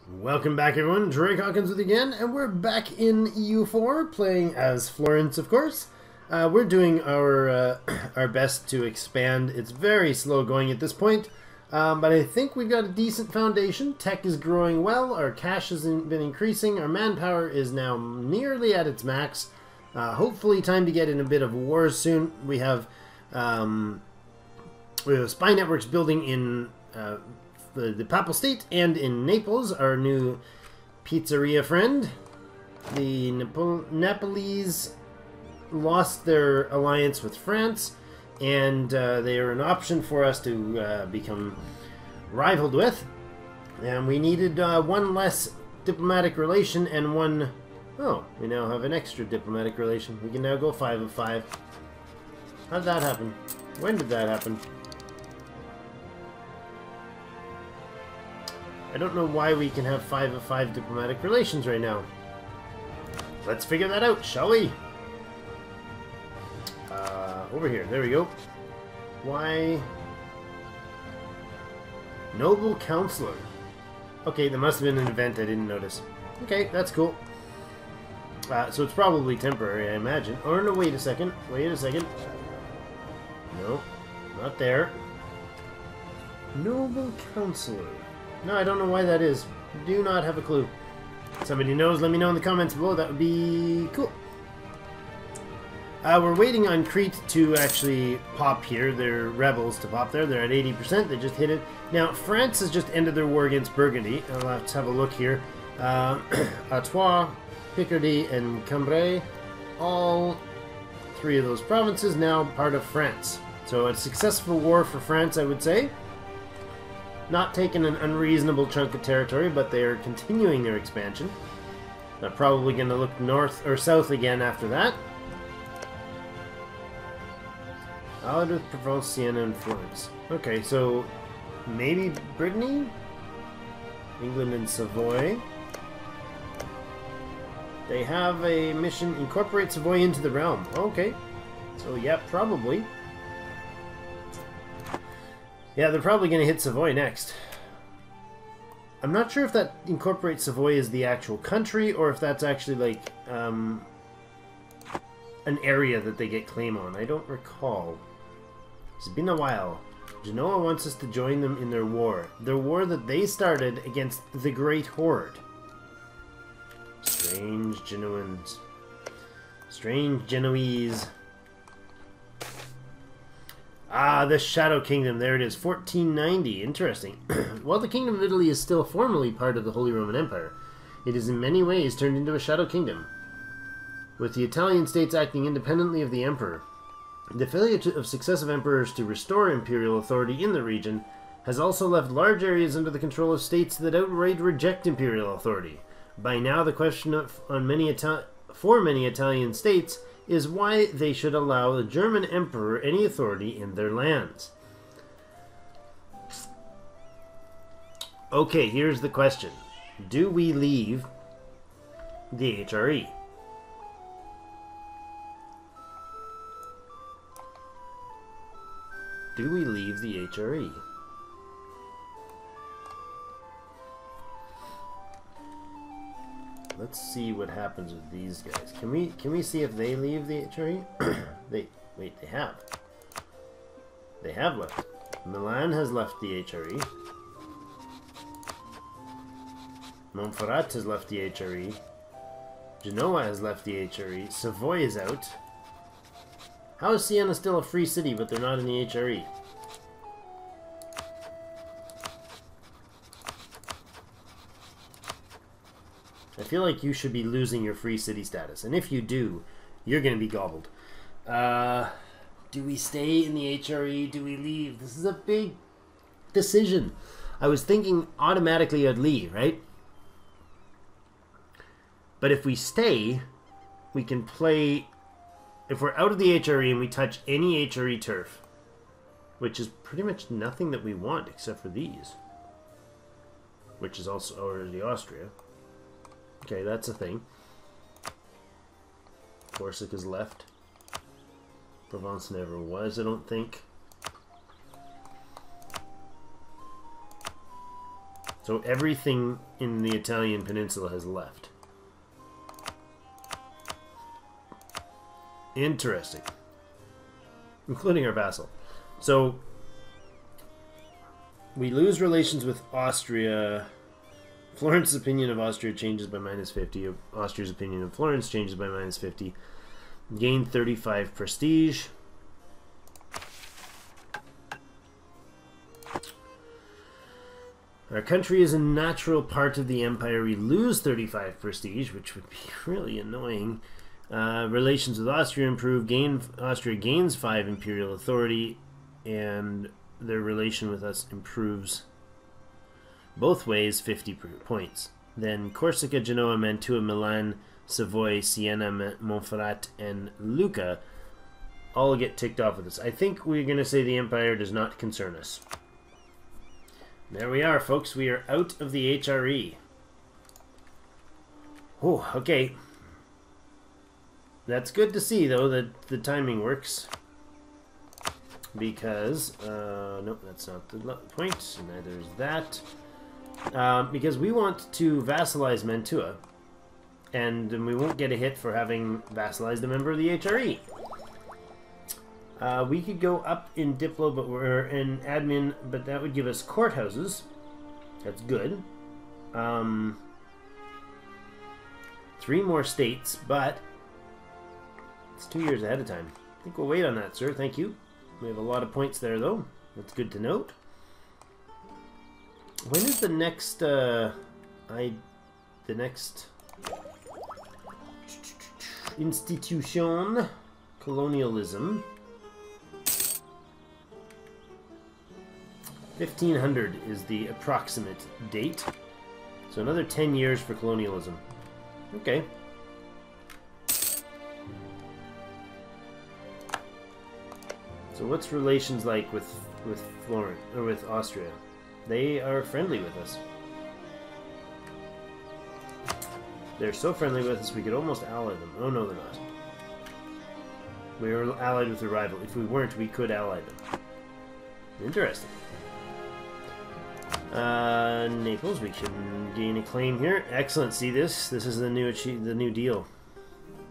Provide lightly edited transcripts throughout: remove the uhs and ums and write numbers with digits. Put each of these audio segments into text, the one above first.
Welcome back, everyone. Drake Hawkins with you again, and we're back in EU4, playing as Florence, of course. We're doing our our best to expand. It's very slow going at this point, but I think we've got a decent foundation. Tech is growing well. Our cash has been increasing. Our manpower is now nearly at its max. Hopefully, time to get in a bit of war soon. We have spy networks building in the Papal State and in Naples, our new pizzeria friend. The Nepalese lost their alliance with France, and they are an option for us to become rivaled with. And we needed one less diplomatic relation and one... Oh, we now have an extra diplomatic relation. We can now go 5 of 5. How did that happen? When did that happen? I don't know why we can have 5 of 5 diplomatic relations right now. Let's figure that out, shall we? Over here. There we go. Why? Noble Counselor. Okay, there must have been an event I didn't notice. Okay, that's cool. So it's probably temporary, I imagine. Oh, no, wait a second. Wait a second. No, not there. Noble Counselor. No, I don't know why that is. Do not have a clue. Somebody knows, let me know in the comments below. That would be cool. We're waiting on Crete to actually pop here. They're rebels to pop there. They're at 80%. They just hit it. Now, France has just ended their war against Burgundy. Let's have a look here. Artois, Picardy, and Cambrai. All 3 of those provinces now part of France. So a successful war for France, I would say. Not taking an unreasonable chunk of territory, but they are continuing their expansion. They're probably going to look north or south again after that. Allied with Provence, Siena, and Florence. Okay, so maybe Brittany? England and Savoy. They have a mission, incorporate Savoy into the realm. Okay. So yeah, probably. Yeah, they're probably going to hit Savoy next. I'm not sure if that incorporates Savoy as the actual country, or if that's actually like an area that they get claim on. I don't recall. It's been a while. Genoa wants us to join them in their war. Their war that they started against the Great Horde. Strange Genoans. Strange Genoese. Ah, the Shadow Kingdom. There it is. 1490. Interesting. While the Kingdom of Italy is still formally part of the Holy Roman Empire, it is in many ways turned into a Shadow Kingdom, with the Italian states acting independently of the Emperor. The failure of successive emperors to restore imperial authority in the region has also left large areas under the control of states that outright reject imperial authority. By now, the question for many Italian states is why they should allow the German emperor any authority in their lands. Okay, here's the question. Do we leave the HRE? Do we leave the HRE? Let's see what happens with these guys. Can we see if they leave the HRE? They have. They have left. Milan has left the HRE. Montferrat has left the HRE. Genoa has left the HRE. Savoy is out. How is Siena still a free city, but they're not in the HRE? I feel like you should be losing your free city status, and if you do, you're going to be gobbled. Do we stay in the HRE? Do we leave? This is a big decision. I was thinking automatically I'd leave, right? But if we stay, we can play... If we're out of the HRE and we touch any HRE turf, which is pretty much nothing that we want except for these, which is also already Austria. Okay, that's a thing. Corsica's left. Provence never was, I don't think. So everything in the Italian peninsula has left. Interesting. Including our vassal. So we lose relations with Austria. Florence's opinion of Austria changes by -50. Austria's opinion of Florence changes by -50. Gain 35 prestige. Our country is a natural part of the empire. We lose 35 prestige, which would be really annoying. Relations with Austria improve. Austria gains 5 imperial authority, and their relation with us improves both ways, 50 points. Then Corsica, Genoa, Mantua, Milan, Savoy, Siena, Montferrat, and Lucca all get ticked off with this. I think we're going to say the empire does not concern us. There we are, folks. We are out of the HRE. Oh, okay. That's good to see, though, that the timing works. Because, nope, that's not the point. Neither is that. Because we want to vassalize Mantua. And we won't get a hit for having vassalized a member of the HRE. We could go up in Diplo, but we're in admin, but that would give us courthouses. That's good. 3 more states, but it's 2 years ahead of time. I think we'll wait on that, sir. Thank you. We have a lot of points there, though. That's good to note. When is the next, institution? Colonialism. 1500 is the approximate date. So another 10 years for colonialism. Okay. So what's relations like with Florence or with Austria? They are friendly with us. They're so friendly with us we could almost ally them. Oh no, they're not. We are allied with a rival. If we weren't, we could ally them. Interesting. Naples, we can gain a claim here. Excellent. See this? This is the new deal.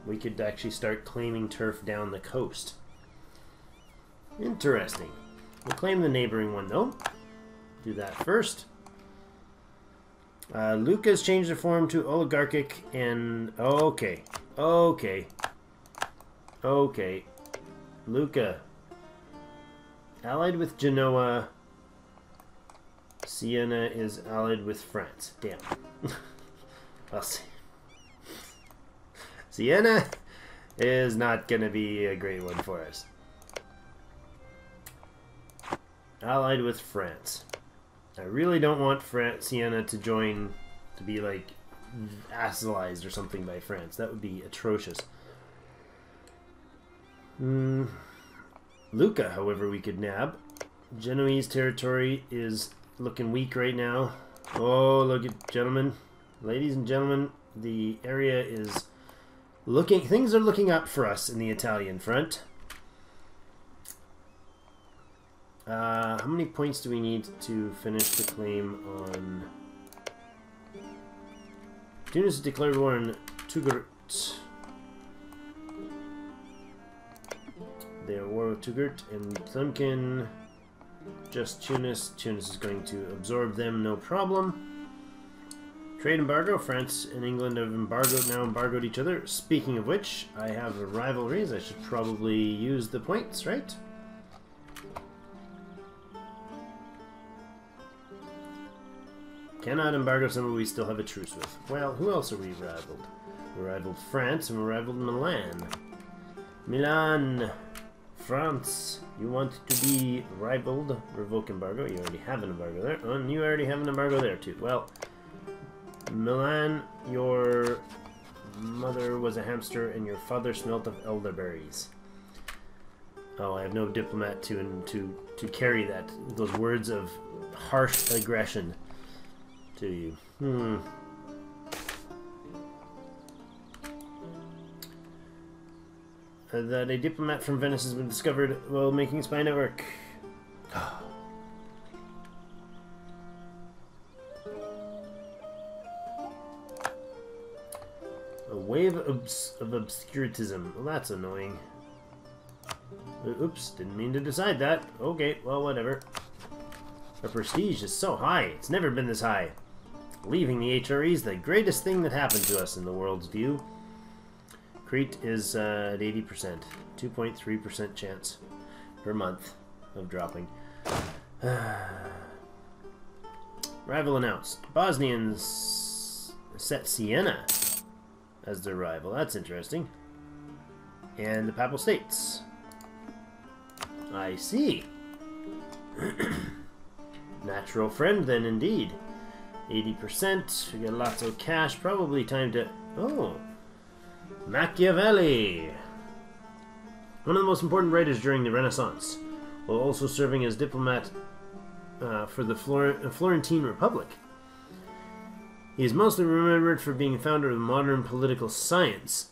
We could actually start claiming turf down the coast. Interesting. We'll claim the neighboring one though. Do that first. Lucca's changed their form to oligarchic and okay. Lucca. Allied with Genoa. Siena is allied with France. Damn. I'll see. Siena is not going to be a great one for us. Allied with France. I really don't want Siena to join, to be like vassalized or something by France. That would be atrocious. Lucca, however, we could nab. Genoese territory is looking weak right now. Oh, look at, gentlemen, ladies and gentlemen, the area is looking, things are looking up for us in the Italian front. How many points do we need to finish the claim on... Tunis declared war on Tugurt. They are war with Tugurt and Tlemcen. Just Tunis. Tunis is going to absorb them, no problem. Trade embargo. France and England have now embargoed each other. Speaking of which, I have rivalries. I should probably use the points, right? Cannot embargo someone we still have a truce with. Well, who else are we rivaled? We rivaled France and we rivaled Milan. Milan, France, you want to be rivaled? Revoke embargo. You already have an embargo there. And you already have an embargo there too. Well, Milan, your mother was a hamster and your father smelt of elderberries. Oh, I have no diplomat to carry that. Those words of harsh aggression to you. That a diplomat from Venice has been discovered while making a spy network. A wave of obscurantism. Well, that's annoying. Oops, didn't mean to decide that. Okay, well, whatever. Our prestige is so high. It's never been this high. Leaving the HRE is the greatest thing that happened to us in the world's view. Crete is at 80%. 2.3% chance per month of dropping. Rival announced. Bosnians set Siena as their rival. That's interesting. And the Papal States. I see. Natural friend then, indeed. 80%. We got lots of cash. Probably time to... Oh! Machiavelli! One of the most important writers during the Renaissance, while also serving as diplomat for the Florentine Republic. He is mostly remembered for being founder of modern political science,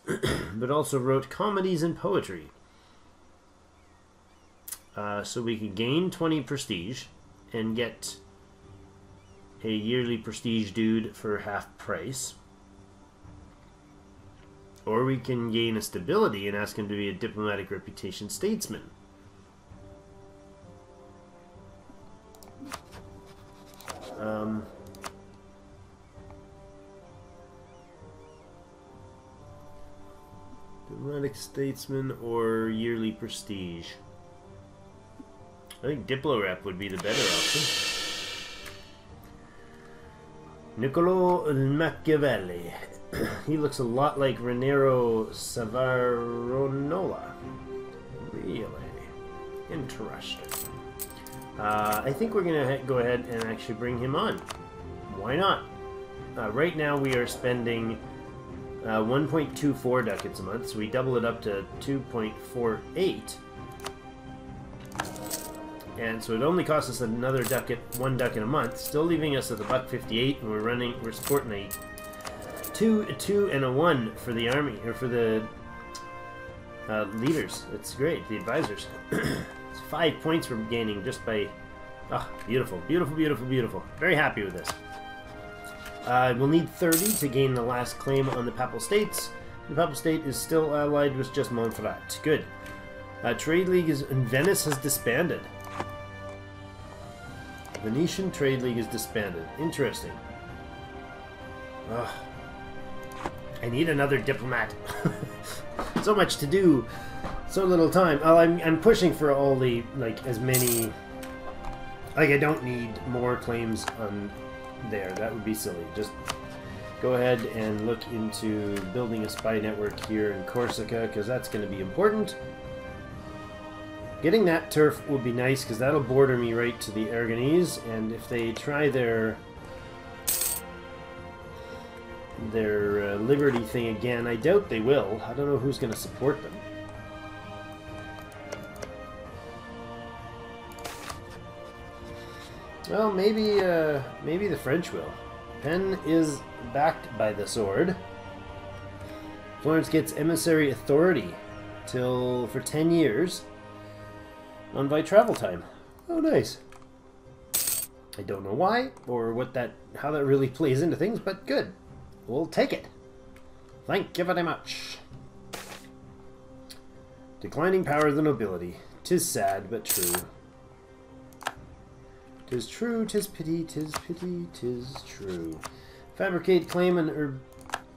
but also wrote comedies and poetry. So we could gain 20 prestige and get a yearly prestige dude for half price. Or we can gain a stability and ask him to be a diplomatic reputation statesman. Diplomatic statesman or yearly prestige. I think Diplo Rep would be the better option. Niccolo Machiavelli. He looks a lot like Raniero Savonarola. Really interesting. I think we're going to go ahead and actually bring him on. Why not? Right now we are spending 1.24 ducats a month, so we double it up to 2.48. And so it only costs us another ducat, 1 ducat a month, still leaving us at the $1.58, and we're supporting a 2 and a 1 for the army, or for the leaders. It's great, the advisors. It's 5 points we're gaining just by... Oh, beautiful, beautiful, beautiful, beautiful. Very happy with this. We'll need 30 to gain the last claim on the Papal States. The Papal State is still allied with just Montferrat. Good. Trade League in Venice has disbanded. Venetian Trade League is disbanded. Interesting. Ugh. I need another diplomat. So much to do. So little time. Oh, I'm pushing for all the, like, as many... Like, I don't need more claims on there. That would be silly. Just go ahead and look into building a spy network here in Corsica, because that's going to be important. Getting that turf would be nice, because that'll border me right to the Aragonese, and if they try their Liberty thing again, I doubt they will. I don't know who's going to support them. Well, maybe the French will. Penn is backed by the sword. Florence gets emissary authority for 10 years on by travel time. Oh, nice. I don't know why or how that really plays into things, but good. We'll take it. Thank you very much. Declining power of the nobility. 'Tis sad, but true. 'Tis true, 'tis pity, 'tis pity, 'tis true. Fabricate claim in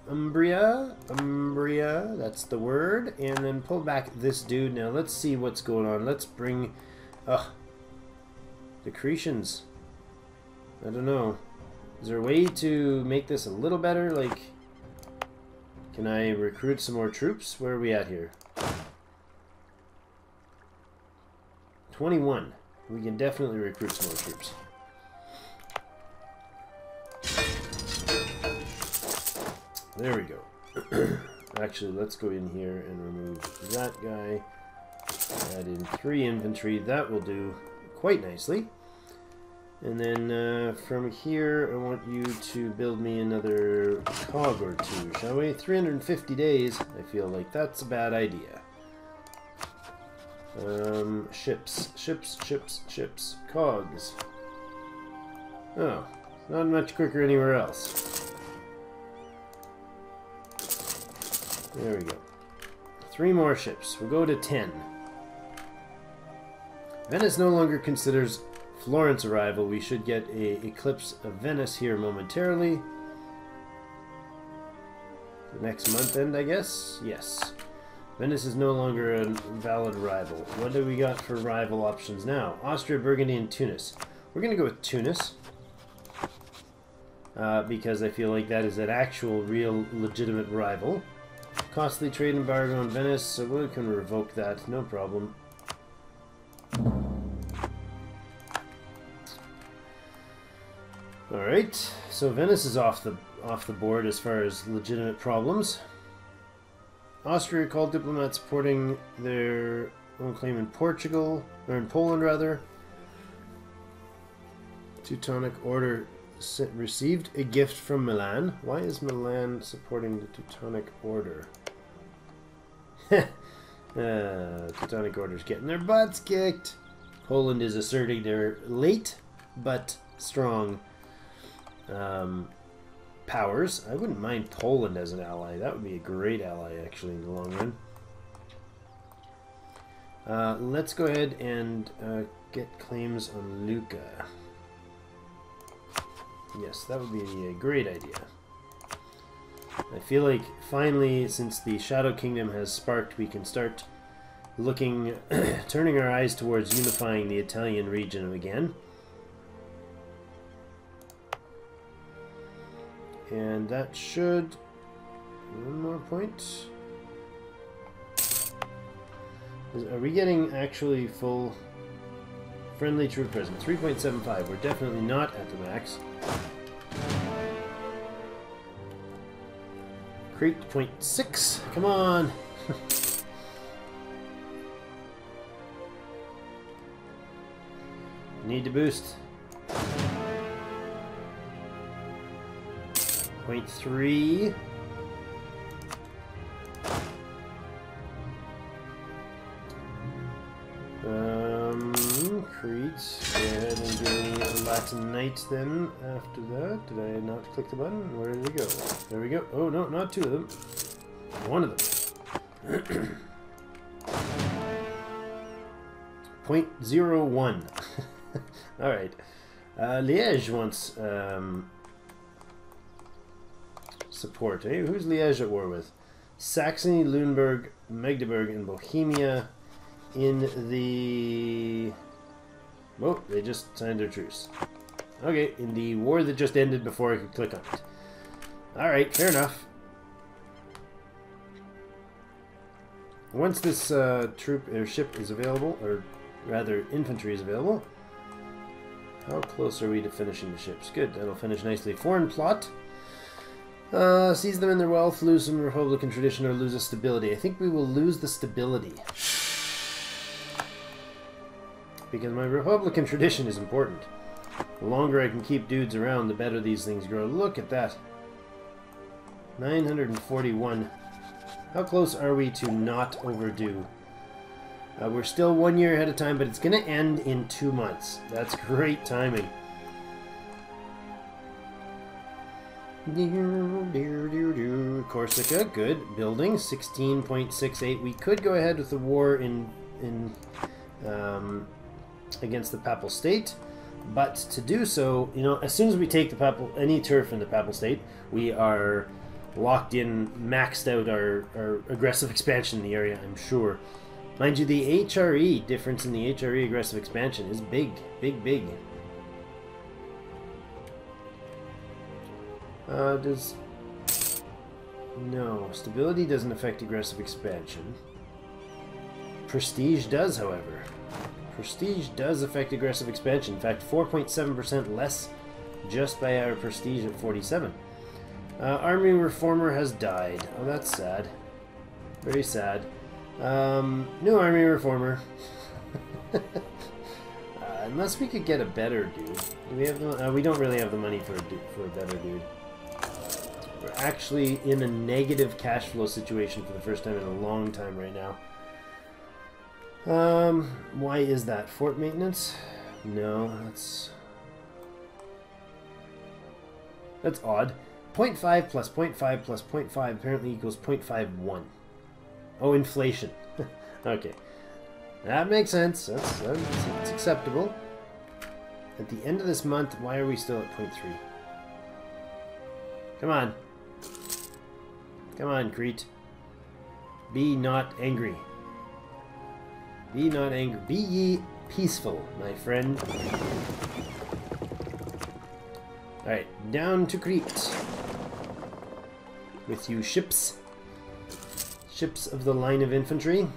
Umbria, that's the word, and then pull back this dude. Now let's see what's going on. Let's bring, the Cretians. I don't know. Is there a way to make this a little better? Like, can I recruit some more troops? Where are we at here? 21. We can definitely recruit some more troops. There we go. Actually, let's go in here and remove that guy. Add in 3 infantry. That will do quite nicely. And then from here, I want you to build me another cog or 2, shall we? 350 days. I feel like that's a bad idea. Ships. Cogs. Oh, not much quicker anywhere else. There we go. 3 more ships. We'll go to 10. Venice no longer considers Florence a rival. We should get a eclipse of Venice here momentarily. The next month end, I guess? Yes. Venice is no longer a valid rival. What do we got for rival options now? Austria, Burgundy, and Tunis. We're going to go with Tunis. Because I feel like that is an actual, real, legitimate rival. Costly trade embargo on Venice, so we can revoke that, no problem. Alright, so Venice is off the board as far as legitimate problems. Austria called diplomats supporting their own claim in Portugal, or in Poland rather. Teutonic Order received a gift from Milan. Why is Milan supporting the Teutonic Order? Teutonic Order's getting their butts kicked. Poland is asserting their late but strong powers. I wouldn't mind Poland as an ally. That would be a great ally, actually, in the long run. Let's go ahead and get claims on Lucca. Yes, that would be a great idea. I feel like finally, since the Shadow Kingdom has sparked, we can start looking, turning our eyes towards unifying the Italian region again. And that should... one more point. Are we getting actually full friendly troop presence? 3.75. We're definitely not at the max. Crete 0.6. Come on. Need to boost. 0.3. Crete. Go ahead and give me a Latin Knight then after that. Did I not click the button? Where did it go? There we go. Oh no, not 2 of them. 1 of them. 0.01. Alright. Liège wants support. Eh? Who's Liège at war with? Saxony, Lüneburg, Magdeburg, and Bohemia in the... Oh, they just signed their truce. Okay, in the war that just ended before I could click on it. Alright, fair enough. Once this troop or ship is available, or rather infantry is available, how close are we to finishing the ships? Good, that'll finish nicely. Foreign plot. Seize them in their wealth, lose some Republican tradition, or lose a stability. I think we will lose the stability. Because my Republican tradition is important. The longer I can keep dudes around, the better these things grow. Look at that. 941. How close are we to not overdue? We're still 1 year ahead of time, but it's going to end in 2 months. That's great timing. Corsica, good. Building, 16.68. We could go ahead with the war in against the Papal State, but to do so, you know, as soon as we take the any turf in the Papal State, we are locked in, maxed out our aggressive expansion in the area, I'm sure. Mind you, the HRE difference in the HRE aggressive expansion is big, big, big. No, stability doesn't affect aggressive expansion. Prestige does, however. Prestige does affect aggressive expansion. In fact, 4.7% less just by our prestige at 47. Army Reformer has died. Oh, that's sad. Very sad. New Army Reformer. Unless we could get a better dude. Do we have the? We don't really have the money for a better dude. We're actually in a negative cash flow situation for the first time in a long time right now. Why is that? Fort maintenance? No, that's odd. 0.5 plus 0.5 plus 0.5 apparently equals 0.51. Oh, inflation. Okay. That makes sense. That's acceptable. At the end of this month, why are we still at 0.3? Come on. Come on, Crete. Be not angry. Be not angry. Be ye peaceful, my friend. Alright, down to Crete. With you ships. Ships of the line of infantry.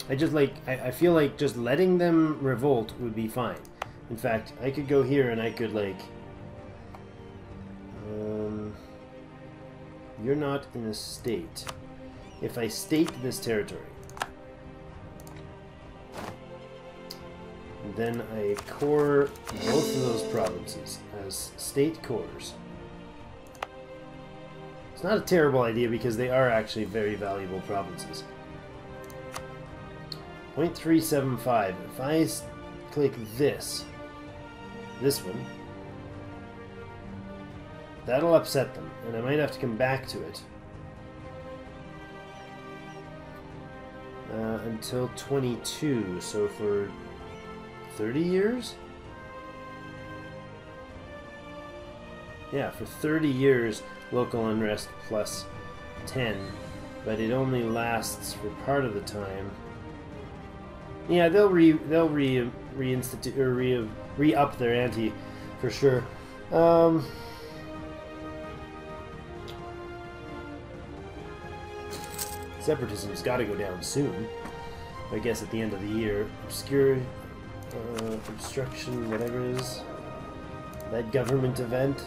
I feel like just letting them revolt would be fine. In fact, I could go here and I could like... you're not in a state. If I state this territory, then I core both of those provinces as state cores. It's not a terrible idea because they are actually very valuable provinces. 0.375. If I click this one, that'll upset them, and I might have to come back to it until 22. So for 30 years? Yeah, for 30 years, local unrest plus 10, but it only lasts for part of the time. Yeah, they'll reinstitute or re-up their ante for sure. Separatism's got to go down soon. I guess at the end of the year. Obstruction, whatever it is. That government event.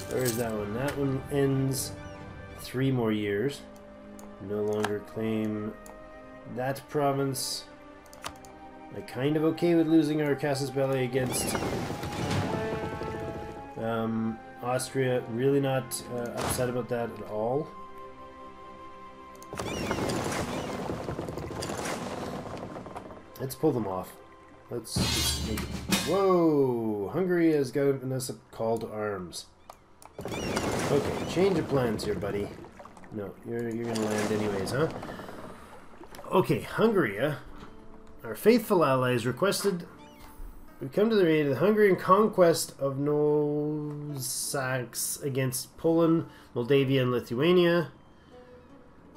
Where is that one? That one ends 3 more years. No longer claim that province. I'm kind of okay with losing our casus belli against Austria. Really not upset about that at all. Let's pull them off. Let's just make it. Whoa! Hungary has given us a call to arms. Okay, change of plans here, buddy. No, you're gonna land anyways, huh? Okay, Hungary, our faithful allies requested we come to the aid of the Hungarian conquest of Nosax against Poland, Moldavia, and Lithuania.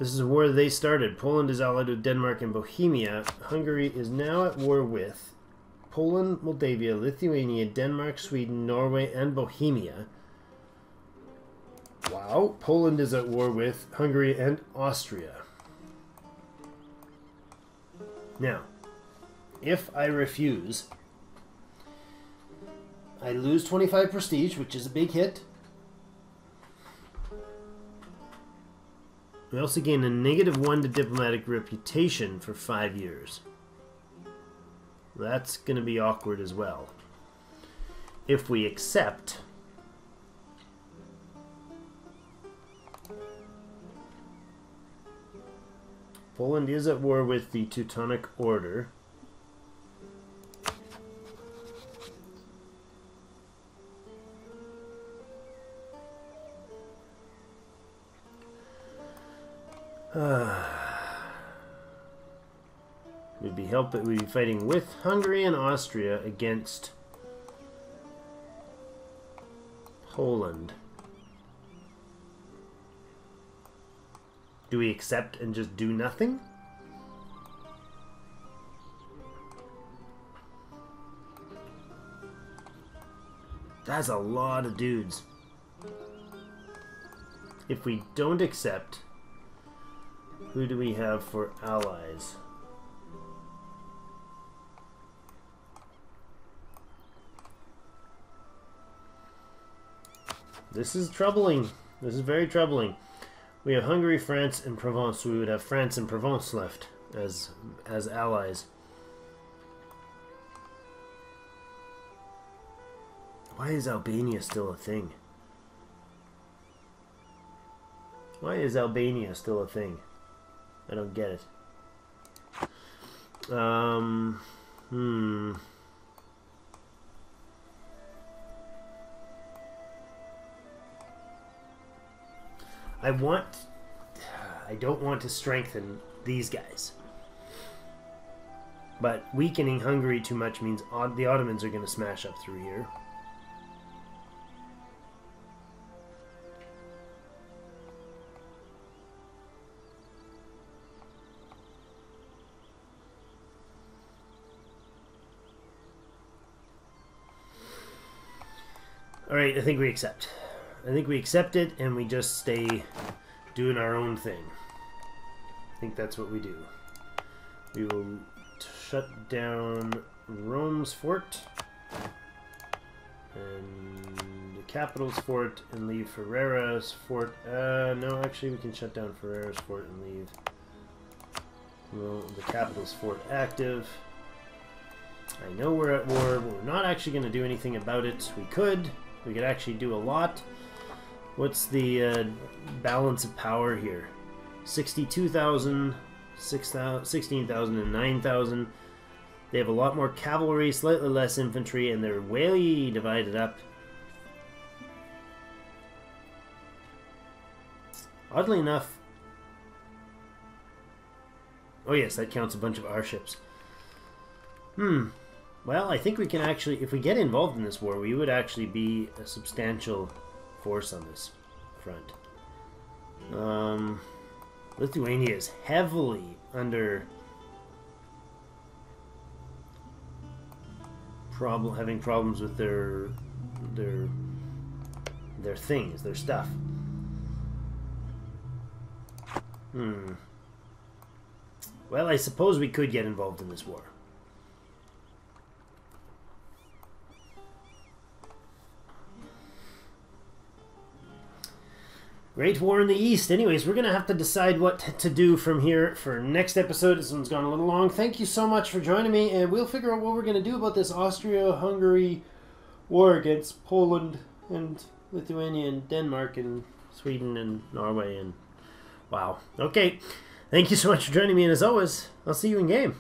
This is a war they started. Poland is allied with Denmark and Bohemia. Hungary is now at war with Poland, Moldavia, Lithuania, Denmark, Sweden, Norway, and Bohemia. Wow. Poland is at war with Hungary and Austria. Now, if I refuse, I lose 25 prestige, which is a big hit. We also gain a -1 to diplomatic reputation for 5 years. That's going to be awkward as well. If we accept, Poland is at war with the Teutonic Order. We'd be fighting with Hungary and Austria against Poland. Do we accept and just do nothing? That's a lot of dudes. If we don't accept, who do we have for allies? This is troubling. This is very troubling. We have Hungary, France, and Provence. We would have France and Provence left as allies. Why is Albania still a thing? Why is Albania still a thing? I don't get it. I don't want to strengthen these guys. But weakening Hungary too much means the Ottomans are going to smash up through here. Alright, I think we accept. I think we accept it and we just stay doing our own thing. I think that's what we do. We will shut down Rome's fort and the capital's fort and leave Ferrera's fort. No, actually we can shut down Ferrera's fort and leave the capital's fort active. I know we're at war, but we're not actually going to do anything about it. We could actually do a lot. What's the balance of power here? 62,000, 16,000, and 9,000. They have a lot more cavalry, slightly less infantry, and they're way divided up. Oddly enough... Oh yes, that counts a bunch of our ships. Well, I think we can actually... If we get involved in this war, we would actually be a substantial force on this front. Lithuania is heavily under... having problems with their things, their stuff. Well, I suppose we could get involved in this war. Great War in the East. Anyways, we're going to have to decide what to do from here for next episode. This one's gone a little long. Thank you so much for joining me, and we'll figure out what we're going to do about this Austria-Hungary war against Poland and Lithuania and Denmark and Sweden and Norway and... Wow. Okay. Thank you so much for joining me, and as always, I'll see you in game.